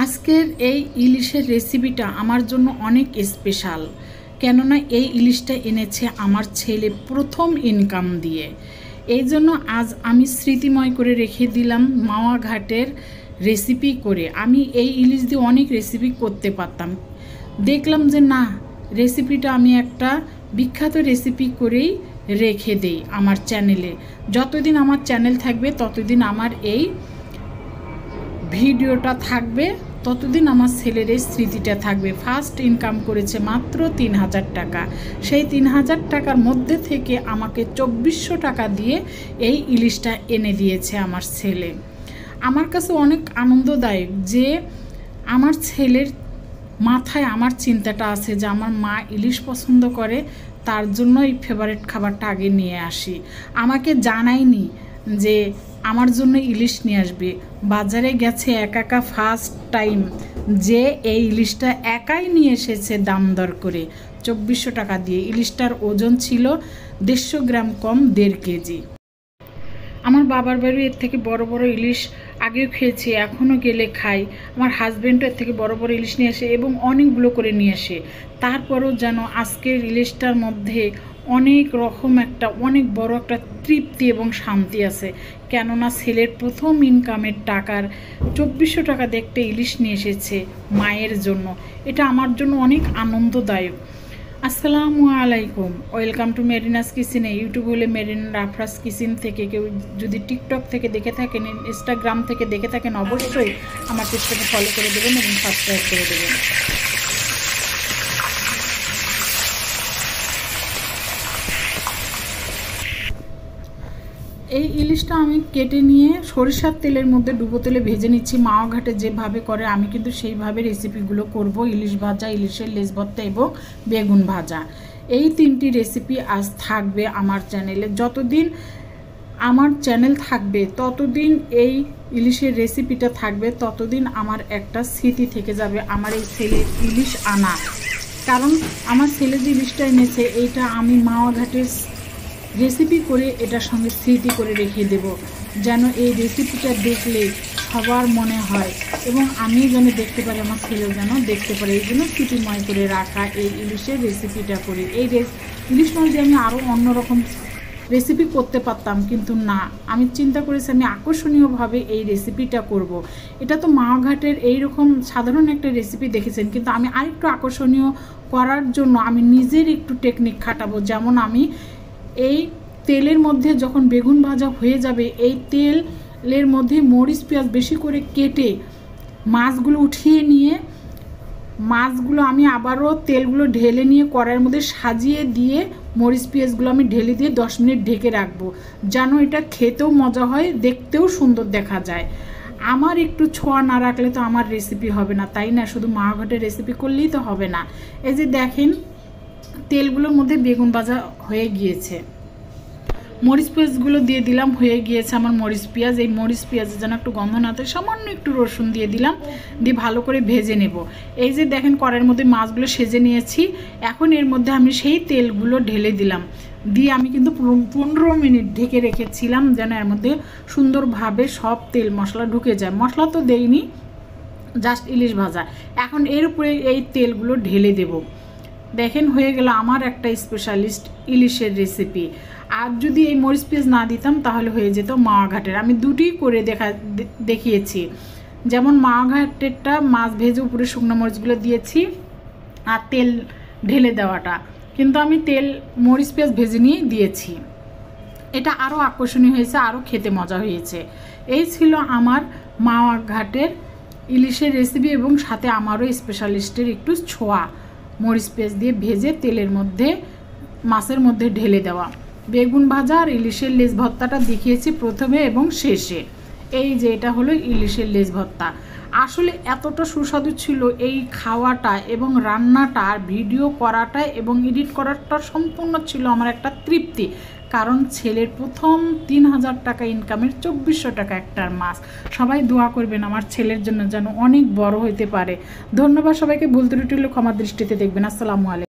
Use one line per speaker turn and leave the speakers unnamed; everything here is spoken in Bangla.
আজকের এই ইলিশের রেসিপিটা আমার জন্য অনেক স্পেশাল, কেননা এই ইলিশটা এনেছে আমার ছেলে প্রথম ইনকাম দিয়ে। এই জন্য আজ আমি স্মৃতিময় করে রেখে দিলাম মাওয়া ঘাটের রেসিপি করে। আমি এই ইলিশ দিয়ে অনেক রেসিপি করতে পারতাম, দেখলাম যে না, রেসিপিটা আমি একটা বিখ্যাত রেসিপি করেই রেখে দেই আমার চ্যানেলে। যতদিন আমার চ্যানেল থাকবে ততদিন আমার এই ভিডিওটা থাকবে, ততদিন আমার ছেলের এই স্মৃতিটা থাকবে। ফার্স্ট ইনকাম করেছে মাত্র ৩,০০০ টাকা। সেই ৩,০০০ টাকার মধ্যে থেকে আমাকে ২৪০০ টাকা দিয়ে এই ইলিশটা এনে দিয়েছে আমার ছেলে। আমার কাছে অনেক আনন্দদায়ক যে আমার ছেলের মাথায় আমার চিন্তাটা আছে যে আমার মা ইলিশ পছন্দ করে, তার জন্য এই ফেভারিট খাবারটা আগে নিয়ে আসি। আমাকে জানায়নি যে আমার জন্য ইলিশ নিয়ে আসবে। বাজারে গেছে একা ফার্স্ট টাইম যে এই ইলিশটা একাই নিয়ে এসেছে দাম দর করে ২৪০০ টাকা দিয়ে। ইলিশটার ওজন ছিল ১৫০ গ্রাম কম ১.৫ কেজি। আমার বাবার বাড়ি এর থেকে বড় বড় ইলিশ আগেও খেয়েছি, এখনও গেলে খাই। আমার হাজব্যান্ডও এর থেকে বড় বড় ইলিশ নিয়ে আসে এবং অনেকগুলো করে নিয়ে আসে। তারপরও যেন আজকের ইলিশটার মধ্যে অনেক রকম অনেক বড় একটা তৃপ্তি এবং শান্তি আছে, কেননা ছেলের প্রথম ইনকামের টাকার ২৪০০ টাকা দিয়ে একটা ইলিশ নিয়ে এসেছে মায়ের জন্য। এটা আমার জন্য অনেক আনন্দদায়ক। আসসালামু আলাইকুম, ওয়েলকাম টু মেরিনাস কিচেনে। ইউটিউব হলে মেরিনা রাফরাস কিচেন থেকে, কেউ যদি টিকটক থেকে দেখে থাকেন, ইনস্টাগ্রাম থেকে দেখে থাকেন, অবশ্যই আমার পেজটাকে ফলো করে দেবেন এবং সাবস্ক্রাইব করে দেবেন। এই ইলিশটা আমি কেটে নিয়ে সরিষার তেলের মধ্যে ডুবো তেলে ভেজে নিচ্ছি। মাওয়া ঘাটে যেভাবে করে আমি কিন্তু সেইভাবে রেসিপিগুলো করব। ইলিশ ভাজা, ইলিশের লেজ ভর্তা এবং বেগুন ভাজা, এই ৩টি রেসিপি আজ থাকবে আমার চ্যানেলে। যতদিন আমার চ্যানেল থাকবে ততদিন এই ইলিশের রেসিপিটা থাকবে, ততদিন আমার একটা স্মৃতি থেকে যাবে আমার এই ছেলের ইলিশ আনা। কারণ আমার ছেলে যে ইলিশটা এনেছে এইটা আমি মাওয়া ঘাটের রেসিপি করে এটার সঙ্গে স্মৃতি করে রেখে দেব, যেন এই রেসিপিটা দেখলে সবার মনে হয় এবং আমি যেন দেখতে পারি, আমার ছেলেও যেন দেখতে পারে। এই জন্য স্মৃতিময় করে রাখা এই ইলিশের রেসিপিটা করি। এই ইলিশ মাছ দিয়ে আমি আরও অন্যরকম রেসিপি করতে পারতাম, কিন্তু না, আমি চিন্তা করেছি আমি আকর্ষণীয়ভাবে এই রেসিপিটা করব। এটা তো মাওয়া ঘাটের এইরকম সাধারণ একটা রেসিপি দেখেছেন, কিন্তু আমি আরেকটু আকর্ষণীয় করার জন্য আমি নিজের একটু টেকনিক খাটাবো। যেমন আমি এই তেলের মধ্যে যখন বেগুন ভাজা হয়ে যাবে, এই তেলের মধ্যে মরিচ পেঁয়াজ বেশি করে কেটে মাছগুলো উঠিয়ে নিয়ে, মাছগুলো আমি আবারও তেলগুলো ঢেলে নিয়ে কড়াইয়ের মধ্যে সাজিয়ে দিয়ে মরিচ পেঁয়াজগুলো আমি ঢেলে দিয়ে 10 মিনিট ঢেকে রাখবো, যেন এটা খেতেও মজা হয়, দেখতেও সুন্দর দেখা যায়। আমার একটু ছোঁয়া না রাখলে তো আমার রেসিপি হবে না, তাই না? শুধু মাওয়া ঘাটের রেসিপি করলেই তো হবে না। এই যে দেখেন, তেলগুলোর মধ্যে বেগুন ভাজা হয়ে গিয়েছে, মরিচ পেঁয়াজগুলো দিয়ে দিলাম, হয়ে গিয়েছে আমার মরিচ পেঁয়াজ। এই মরিচ পেঁয়াজের যেন একটু গন্ধ না থাকে সামান্য একটু রসুন দিয়ে দিলাম, দিয়ে ভালো করে ভেজে নেব। এই যে দেখেন কড়াইয়ের মধ্যে মাছগুলো সেজে নিয়েছি, এখন এর মধ্যে আমি সেই তেলগুলো ঢেলে দিলাম, দিয়ে আমি কিন্তু 15 মিনিট ঢেকে রেখেছিলাম যেন এর মধ্যে সুন্দরভাবে সব তেল মশলা ঢুকে যায়। মশলা তো দেইনি, জাস্ট ইলিশ ভাজা। এখন এর উপরে এই তেলগুলো ঢেলে দেব। দেখেন হয়ে গেল আমার একটা স্পেশালিস্ট ইলিশের রেসিপি। আর যদি এই মরিচ পেঁয়াজ না দিতাম তাহলে হয়ে যেত মাওয়া ঘাটের। আমি দুটি করে দেখিয়েছি, যেমন মাওয়া ঘাটেরটা মাছ ভেজে উপরে শুকনো মরিচগুলো দিয়েছি আর তেল ঢেলে দেওয়াটা, কিন্তু আমি তেল মরিচ পেঁয়াজ ভেজে নিয়ে দিয়েছি। এটা আরও আকর্ষণীয় হয়েছে, আরও খেতে মজা হয়েছে। এই ছিল আমার মাওয়া ঘাটের ইলিশের রেসিপি এবং সাথে আমারও স্পেশালিস্টের একটু ছোঁয়া, মরিচ পেঁয়াজ দিয়ে ভেজে তেলের মধ্যে মাছের মধ্যে ঢেলে দেওয়া। বেগুন ভাজা আর ইলিশের লেজ ভর্তাটা দেখিয়েছি প্রথমে এবং শেষে। এই যে এটা হলো ইলিশের লেজ ভর্তা। আসলে এতটা সুস্বাদু ছিল এই খাওয়াটা এবং রান্নাটা, আর ভিডিও করাটা এবং এডিট করাটা সম্পূর্ণ ছিল আমার একটা তৃপ্তি। কারণ ছেলের প্রথম ৩,০০০ টাকা ইনকামের ২৪০০ টাকা একটার মাছ। সবাই দোয়া করবেন আমার ছেলের জন্য যেন অনেক বড় হতে পারে। ধন্যবাদ সবাইকে, ভুল ত্রুটি হলে ক্ষমা দৃষ্টিতে দেখবেন। আসসালামু আলাইকুম।